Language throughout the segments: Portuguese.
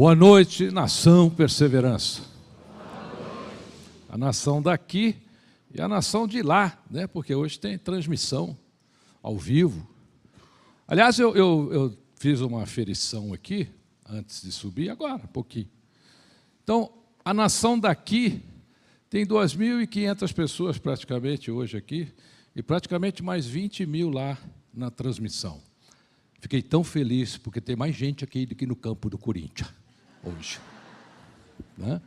Boa noite, nação Perseverança. A nação daqui e a nação de lá, né? Porque hoje tem transmissão ao vivo. Aliás, eu fiz uma aferição aqui, antes de subir, agora, um pouquinho. Então, a nação daqui tem 2.500 pessoas praticamente hoje aqui, e praticamente mais 20 mil lá na transmissão. Fiquei tão feliz, porque tem mais gente aqui do que no campo do Corinthians, hoje. Né?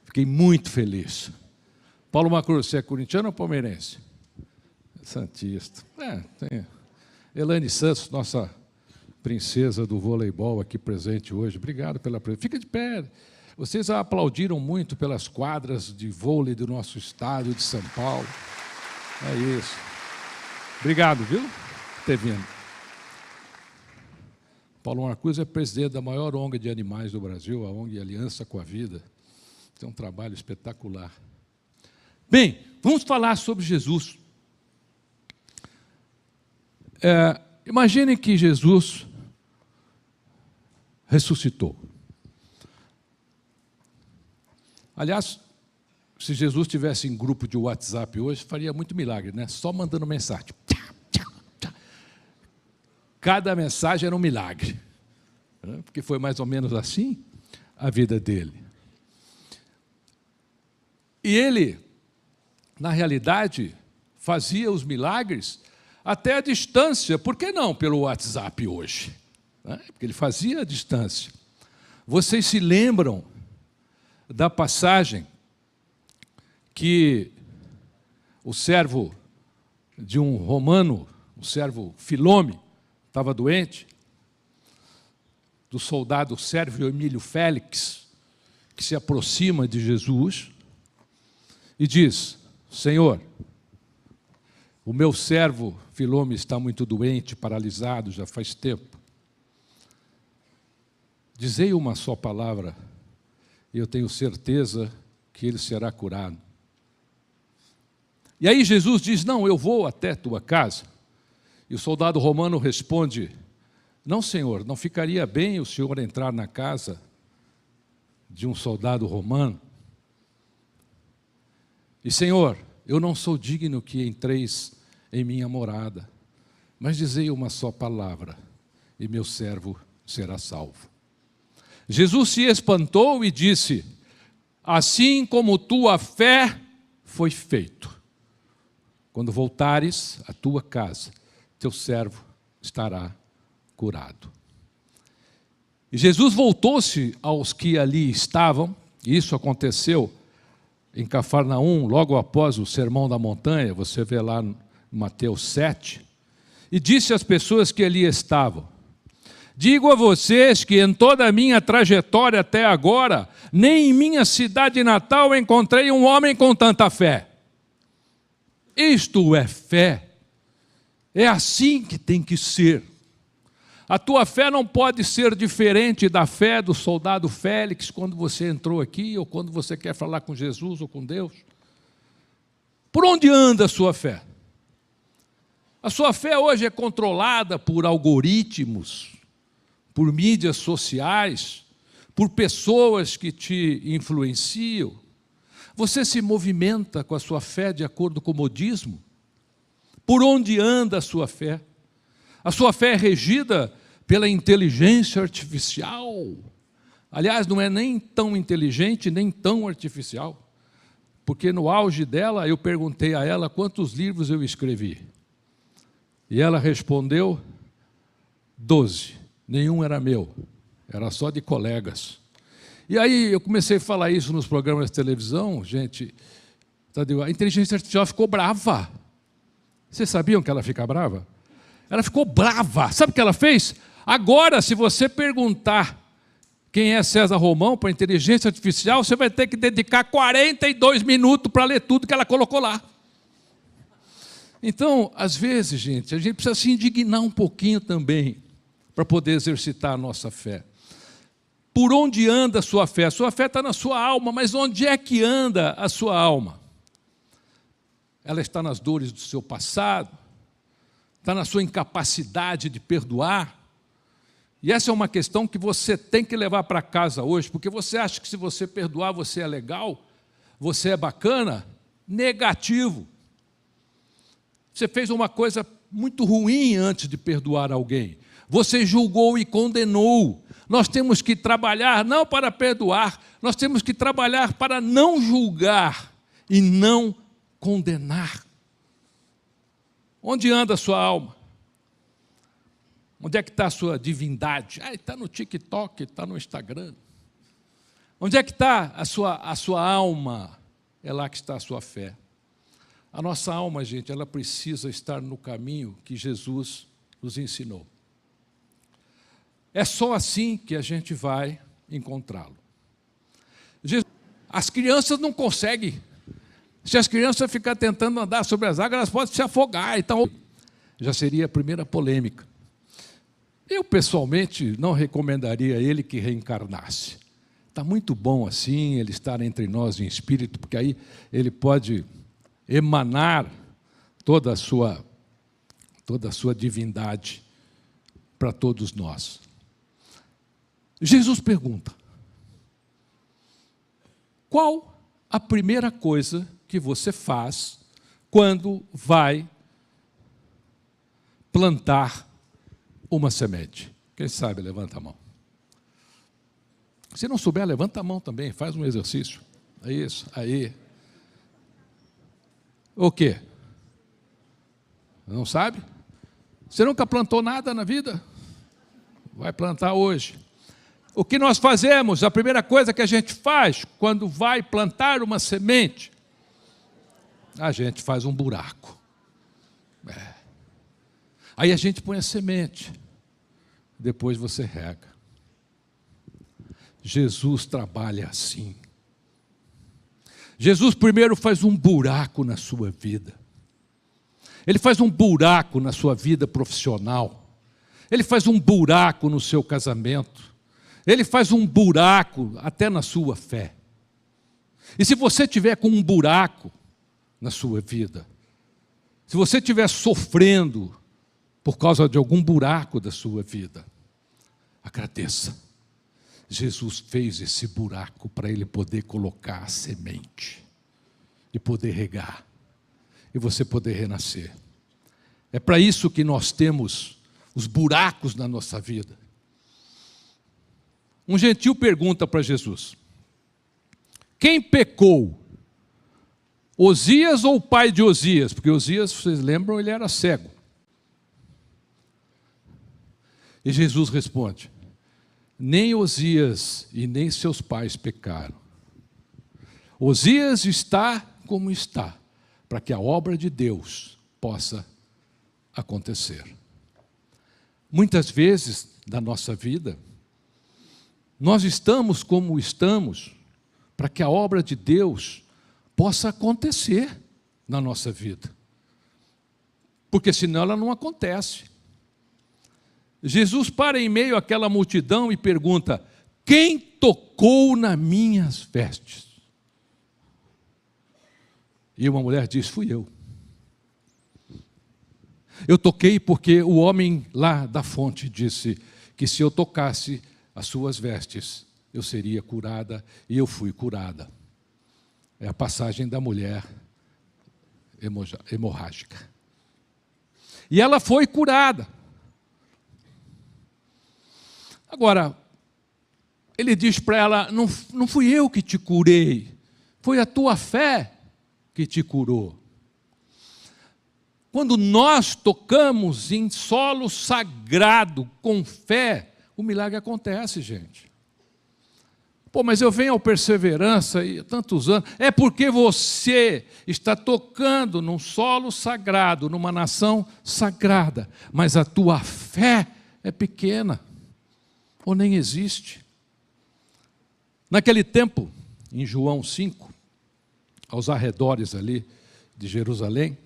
Fiquei muito feliz. Paulo Macruz, você é corintiano ou palmeirense? Santista. Tem. Elaine Santos, nossa princesa do voleibol aqui presente hoje. Obrigado pela presença. Fica de pé. Vocês aplaudiram muito pelas quadras de vôlei do nosso estado de São Paulo. É isso. Obrigado, viu, por ter vindo. Paulo Marcuz é presidente da maior ONG de animais do Brasil, a ONG Aliança com a Vida. Tem um trabalho espetacular. Bem, vamos falar sobre Jesus. Imaginem que Jesus ressuscitou. Aliás, se Jesus estivesse em grupo de WhatsApp hoje, faria muito milagre, né? Só mandando mensagem. Cada mensagem era um milagre, né? Porque foi mais ou menos assim a vida dele. E ele, na realidade, fazia os milagres até a distância. Por que não pelo WhatsApp hoje? Né? Porque ele fazia a distância. Vocês se lembram da passagem que o servo de um romano, o servo Filome, estava doente, do soldado Sérvio Emílio Félix, que se aproxima de Jesus e diz: Senhor, o meu servo Filome está muito doente, paralisado, já faz tempo. Dizei uma só palavra, e eu tenho certeza que ele será curado. E aí Jesus diz: não, eu vou até tua casa. E o soldado romano responde: não, senhor, não ficaria bem o senhor entrar na casa de um soldado romano? E, senhor, eu não sou digno que entreis em minha morada, mas dizei uma só palavra, e meu servo será salvo. Jesus se espantou e disse: assim como tua fé foi feito. Quando voltares à tua casa, teu servo estará curado. E Jesus voltou-se aos que ali estavam, e isso aconteceu em Cafarnaum, logo após o Sermão da Montanha, você vê lá em Mateus 7, e disse às pessoas que ali estavam: digo a vocês que em toda a minha trajetória até agora, nem em minha cidade natal encontrei um homem com tanta fé. Isto é fé. É assim que tem que ser. A tua fé não pode ser diferente da fé do soldado Félix quando você entrou aqui, ou quando você quer falar com Jesus ou com Deus. Por onde anda a sua fé? A sua fé hoje é controlada por algoritmos, por mídias sociais, por pessoas que te influenciam. Você se movimenta com a sua fé de acordo com o modismo? Por onde anda a sua fé? A sua fé é regida pela inteligência artificial. Aliás, não é nem tão inteligente, nem tão artificial. Porque no auge dela, eu perguntei a ela quantos livros eu escrevi. E ela respondeu: 12. Nenhum era meu, era só de colegas. E aí eu comecei a falar isso nos programas de televisão, gente, a inteligência artificial ficou brava. Vocês sabiam que ela fica brava? Ela ficou brava. Sabe o que ela fez? Agora, se você perguntar quem é César Romão para a inteligência artificial, você vai ter que dedicar 42 minutos para ler tudo que ela colocou lá. Então, às vezes, gente, a gente precisa se indignar um pouquinho também para poder exercitar a nossa fé. Por onde anda a sua fé? A sua fé está na sua alma, mas onde é que anda a sua alma? Ela está nas dores do seu passado? Está na sua incapacidade de perdoar? E essa é uma questão que você tem que levar para casa hoje, porque você acha que se você perdoar, você é legal, você é bacana. Negativo. Você fez uma coisa muito ruim antes de perdoar alguém. Você julgou e condenou. Nós temos que trabalhar não para perdoar, nós temos que trabalhar para não julgar e não condenar. Onde anda a sua alma? Onde é que está a sua divindade? Está no TikTok, está no Instagram. Onde é que está a sua alma? É lá que está a sua fé. A nossa alma, gente, ela precisa estar no caminho que Jesus nos ensinou. É só assim que a gente vai encontrá-lo. As crianças não conseguem. Se as crianças ficarem tentando andar sobre as águas, elas podem se afogar. Então, já seria a primeira polêmica. Eu, pessoalmente, não recomendaria a ele que reencarnasse. Está muito bom assim, ele estar entre nós em espírito, porque aí ele pode emanar toda a sua divindade para todos nós. Jesus pergunta: qual a primeira coisa que você faz quando vai plantar uma semente? Quem sabe, levanta a mão. Se não souber, levanta a mão também, faz um exercício. É isso, aí. O quê? Não sabe? Você nunca plantou nada na vida? Vai plantar hoje. O que nós fazemos, a primeira coisa que a gente faz quando vai plantar uma semente, a gente faz um buraco. Aí a gente põe a semente, depois você rega. Jesus trabalha assim. Jesus primeiro faz um buraco na sua vida. Ele faz um buraco na sua vida profissional. Ele faz um buraco no seu casamento. Ele faz um buraco até na sua fé. E se você tiver com um buraco na sua vida, se você estiver sofrendo por causa de algum buraco da sua vida, agradeça. Jesus fez esse buraco para ele poder colocar a semente e poder regar e você poder renascer. É para isso que nós temos os buracos na nossa vida. Um gentil pergunta para Jesus: quem pecou? Osias ou o pai de Osias? Porque Osias, vocês lembram, ele era cego. E Jesus responde: nem Osias e nem seus pais pecaram. Osias está como está, para que a obra de Deus possa acontecer. Muitas vezes da nossa vida, nós estamos como estamos, para que a obra de Deus possa acontecer na nossa vida. Porque senão ela não acontece. Jesus para em meio àquela multidão e pergunta: quem tocou nas minhas vestes? E uma mulher diz: fui eu. Eu toquei porque o homem lá da fonte disse que se eu tocasse as suas vestes, eu seria curada, e eu fui curada. É a passagem da mulher hemorrágica. E ela foi curada. Agora, ele diz para ela: não fui eu que te curei, foi a tua fé que te curou. Quando nós tocamos em solo sagrado, com fé, o milagre acontece, gente. Pô, mas eu venho ao Perseverança e tantos anos. É porque você está tocando num solo sagrado, numa nação sagrada, mas a tua fé é pequena, ou nem existe. Naquele tempo, em João 5, aos arredores ali de Jerusalém,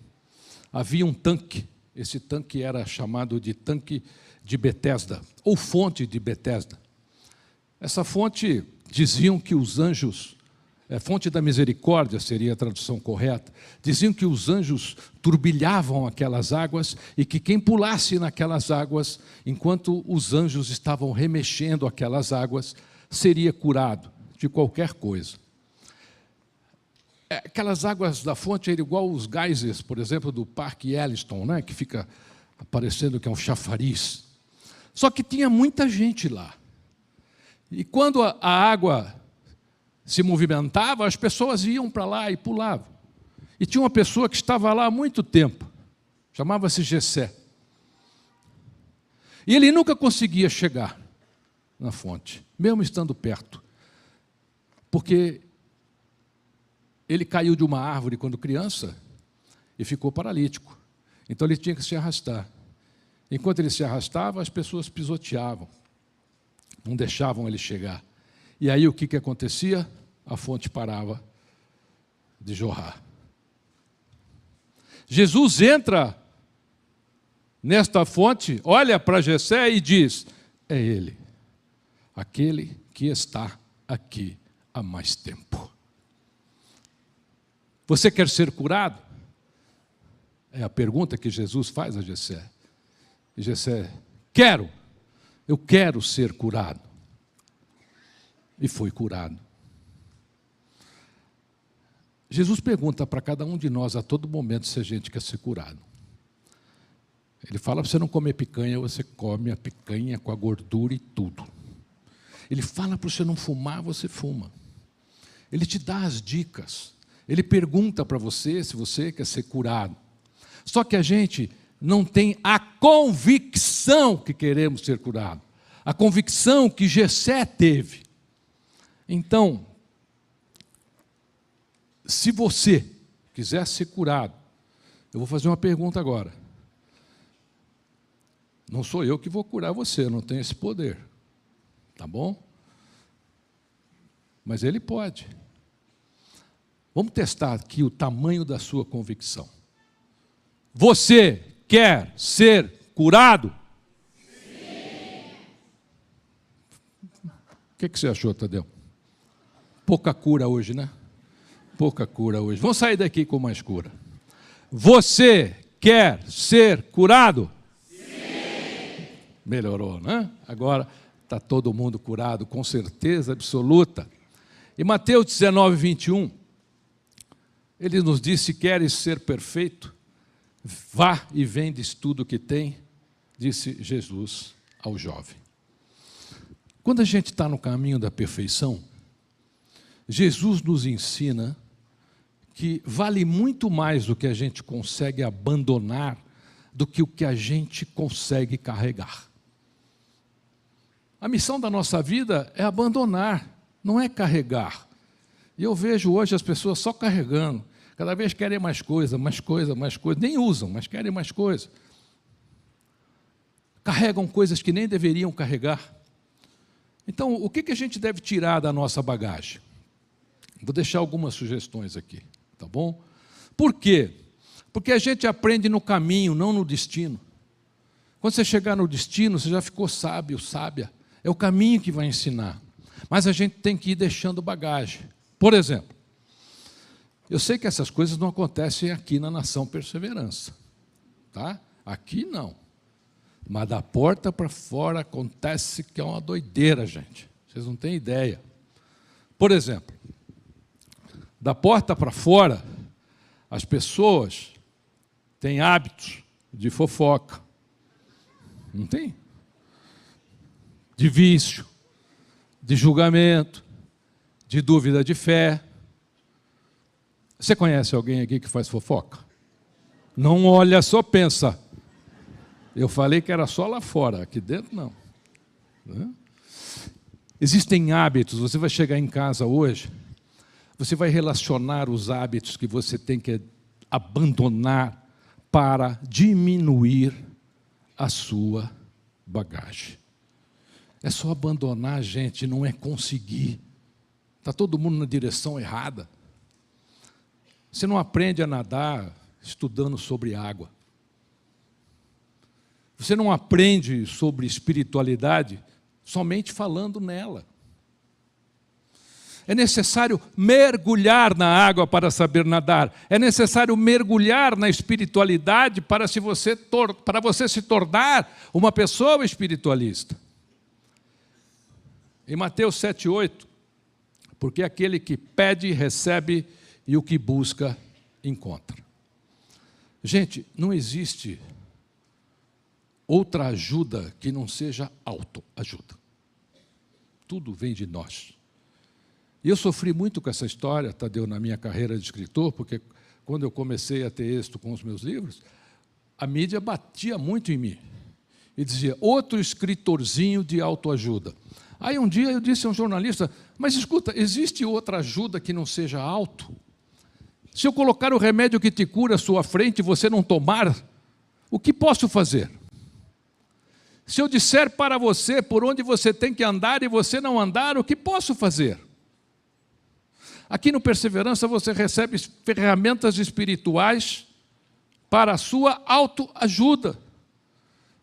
havia um tanque. Esse tanque era chamado de tanque de Betesda, ou fonte de Betesda. Essa fonte, diziam que os anjos fonte da misericórdia seria a tradução correta, diziam que os anjos turbilhavam aquelas águas e que quem pulasse naquelas águas, enquanto os anjos estavam remexendo aquelas águas, seria curado de qualquer coisa. Aquelas águas da fonte eram igual os geysers, por exemplo, do Parque Yellowstone, né, que fica parecendo que é um chafariz. Só que tinha muita gente lá. E quando a água se movimentava, as pessoas iam para lá e pulavam. E tinha uma pessoa que estava lá há muito tempo, chamava-se Jessé. E ele nunca conseguia chegar na fonte, mesmo estando perto, porque ele caiu de uma árvore quando criança e ficou paralítico. Então ele tinha que se arrastar. Enquanto ele se arrastava, as pessoas pisoteavam, não deixavam ele chegar. E aí o que acontecia? A fonte parava de jorrar. Jesus entra nesta fonte, olha para Jessé e diz: é ele, aquele que está aqui há mais tempo. Você quer ser curado? É a pergunta que Jesus faz a Jessé. E Jessé: eu quero ser curado. E foi curado. Jesus pergunta para cada um de nós a todo momento se a gente quer ser curado. Ele fala para você não comer picanha, você come a picanha com a gordura e tudo. Ele fala para você não fumar, você fuma. Ele te dá as dicas. Ele pergunta para você se você quer ser curado. Só que a gente não tem a convicção que queremos ser curado. A convicção que Jessé teve. Então, se você quiser ser curado, eu vou fazer uma pergunta agora. Não sou eu que vou curar você, eu não tenho esse poder. Tá bom? Mas ele pode. Vamos testar aqui o tamanho da sua convicção. Você quer ser curado? Sim. O que você achou, Tadeu? Pouca cura hoje, né? Pouca cura hoje. Vamos sair daqui com mais cura. Você quer ser curado? Sim. Melhorou, né? Agora está todo mundo curado, com certeza absoluta. E Mateus 19, 21, ele nos diz: se queres ser perfeito, vá e vendes tudo o que tem, disse Jesus ao jovem. Quando a gente está no caminho da perfeição, Jesus nos ensina que vale muito mais o que a gente consegue abandonar do que o que a gente consegue carregar. A missão da nossa vida é abandonar, não é carregar. E eu vejo hoje as pessoas só carregando. Cada vez querem mais coisa, mais coisa, mais coisa. Nem usam, mas querem mais coisa. Carregam coisas que nem deveriam carregar. Então, o que a gente deve tirar da nossa bagagem? Vou deixar algumas sugestões aqui, tá bom? Por quê? Porque a gente aprende no caminho, não no destino. Quando você chegar no destino, você já ficou sábio, sábia. É o caminho que vai ensinar. Mas a gente tem que ir deixando bagagem. Por exemplo, eu sei que essas coisas não acontecem aqui na Nação Perseverança, tá? Aqui não. Mas da porta para fora acontece que é uma doideira, gente. Vocês não têm ideia. Por exemplo, da porta para fora, as pessoas têm hábitos de fofoca. Não tem? De vício, de julgamento, de dúvida de fé. Você conhece alguém aqui que faz fofoca? Não olha, só pensa. Eu falei que era só lá fora, aqui dentro não. Existem hábitos, você vai chegar em casa hoje, você vai relacionar os hábitos que você tem que abandonar para diminuir a sua bagagem. É só abandonar, gente, não é conseguir. Está todo mundo na direção errada. Você não aprende a nadar estudando sobre água. Você não aprende sobre espiritualidade somente falando nela. É necessário mergulhar na água para saber nadar. É necessário mergulhar na espiritualidade para você se tornar uma pessoa espiritualista. Em Mateus 7,8, porque aquele que pede, recebe, e o que busca, encontra. Gente, não existe outra ajuda que não seja autoajuda. Tudo vem de nós. E eu sofri muito com essa história, Tadeu, na minha carreira de escritor, porque quando eu comecei a ter êxito com os meus livros, a mídia batia muito em mim. E dizia, outro escritorzinho de autoajuda. Aí um dia eu disse a um jornalista, mas escuta, existe outra ajuda que não seja auto? Se eu colocar o remédio que te cura à sua frente e você não tomar, o que posso fazer? Se eu disser para você por onde você tem que andar e você não andar, o que posso fazer? Aqui no Perseverança você recebe ferramentas espirituais para a sua autoajuda.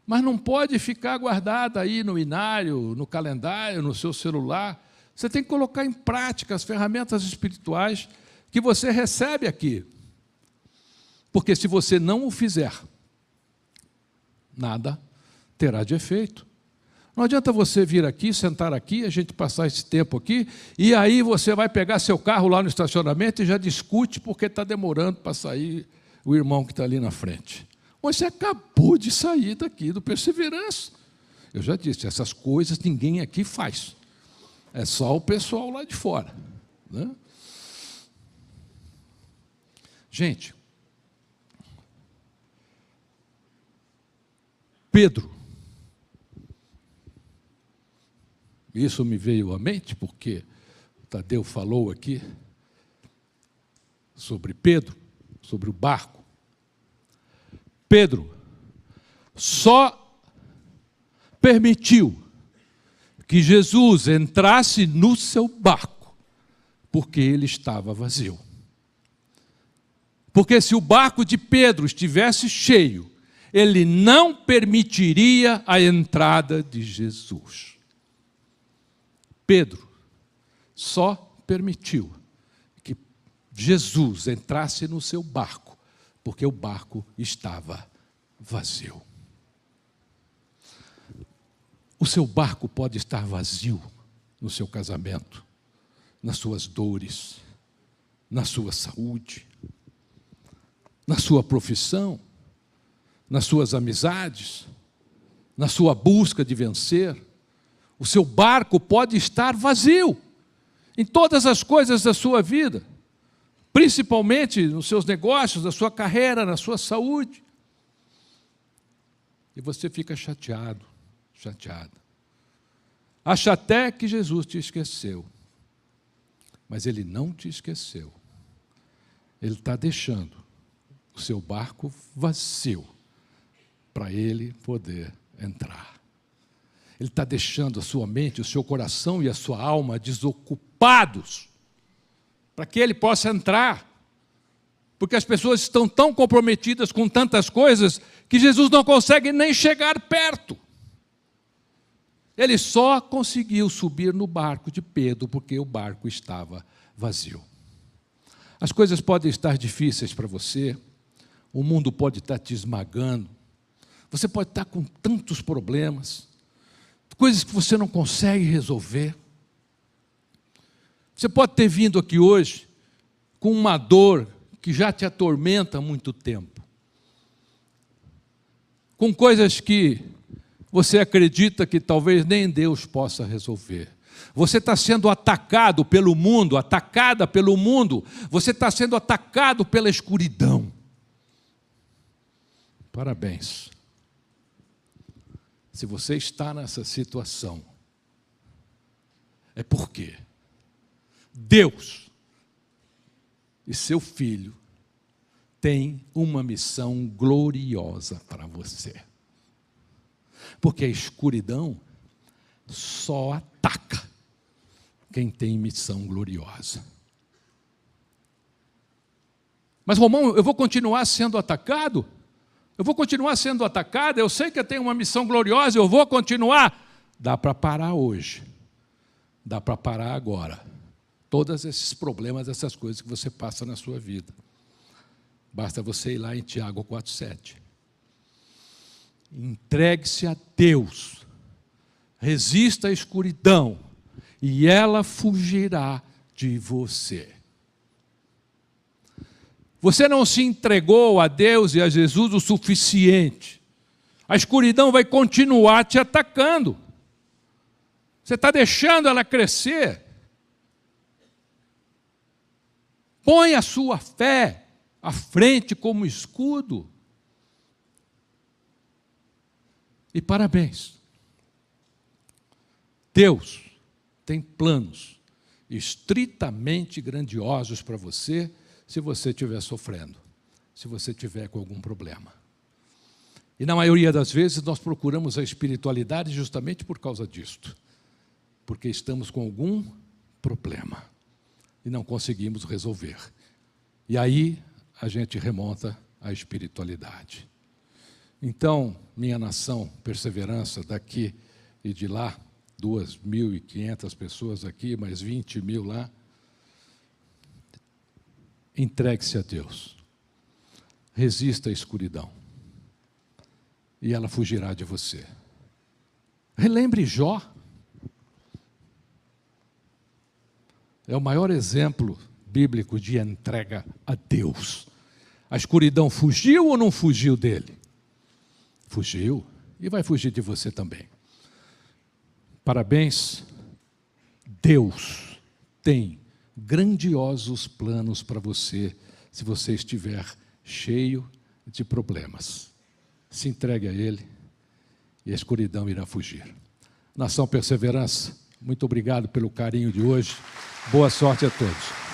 Mas não pode ficar guardada aí no inário, no calendário, no seu celular. Você tem que colocar em prática as ferramentas espirituais que você recebe aqui. Porque se você não o fizer, nada terá de efeito. Não adianta você vir aqui, sentar aqui, a gente passar esse tempo aqui, e aí você vai pegar seu carro lá no estacionamento e já discute porque está demorando para sair o irmão que está ali na frente. Você acabou de sair daqui do Perseverança. Eu já disse, essas coisas ninguém aqui faz. É só o pessoal lá de fora, né? Gente, Pedro, isso me veio à mente porque o Tadeu falou aqui sobre Pedro, sobre o barco. Pedro só permitiu que Jesus entrasse no seu barco porque ele estava vazio. Porque se o barco de Pedro estivesse cheio, ele não permitiria a entrada de Jesus. Pedro só permitiu que Jesus entrasse no seu barco porque o barco estava vazio. O seu barco pode estar vazio no seu casamento, nas suas dores, na sua saúde, na sua profissão, nas suas amizades, na sua busca de vencer. O seu barco pode estar vazio em todas as coisas da sua vida, principalmente nos seus negócios, na sua carreira, na sua saúde. E você fica chateado, chateada. Acha até que Jesus te esqueceu. Mas Ele não te esqueceu. Ele está deixando o seu barco vazio para Ele poder entrar. Ele está deixando a sua mente, o seu coração e a sua alma desocupados para que Ele possa entrar. Porque as pessoas estão tão comprometidas com tantas coisas que Jesus não consegue nem chegar perto. Ele só conseguiu subir no barco de Pedro porque o barco estava vazio. As coisas podem estar difíceis para você, o mundo pode estar te esmagando, você pode estar com tantos problemas, coisas que você não consegue resolver. Você pode ter vindo aqui hoje com uma dor que já te atormenta há muito tempo, com coisas que você acredita que talvez nem Deus possa resolver. Você está sendo atacado pelo mundo, atacada pelo mundo, você está sendo atacado pela escuridão. Parabéns. Se você está nessa situação, é porque Deus e seu Filho têm uma missão gloriosa para você. Porque a escuridão só ataca quem tem missão gloriosa. Mas, Romão, eu vou continuar sendo atacado? Eu vou continuar sendo atacado? Eu sei que eu tenho uma missão gloriosa, eu vou continuar? Dá para parar hoje. Dá para parar agora. todos esses problemas, essas coisas que você passa na sua vida. Basta você ir lá em Tiago 4,7. Entregue-se a Deus, resista à escuridão, e ela fugirá de você. Você não se entregou a Deus e a Jesus o suficiente. A escuridão vai continuar te atacando. Você está deixando ela crescer. Põe a sua fé à frente como escudo. E parabéns. Deus tem planos estritamente grandiosos para você, se você estiver sofrendo, se você estiver com algum problema. E na maioria das vezes nós procuramos a espiritualidade justamente por causa disto, porque estamos com algum problema e não conseguimos resolver. E aí a gente remonta à espiritualidade. Então, minha nação, perseverança, daqui e de lá, 2.500 pessoas aqui, mais 20 mil lá, entregue-se a Deus, resista à escuridão, e ela fugirá de você. Relembre Jó. É o maior exemplo bíblico de entrega a Deus. A escuridão fugiu ou não fugiu dele? Fugiu, e vai fugir de você também. Parabéns, Deus tem grandiosos planos para você, se você estiver cheio de problemas. Se entregue a Ele e a escuridão irá fugir. Nação Perseverança, muito obrigado pelo carinho de hoje. Boa sorte a todos.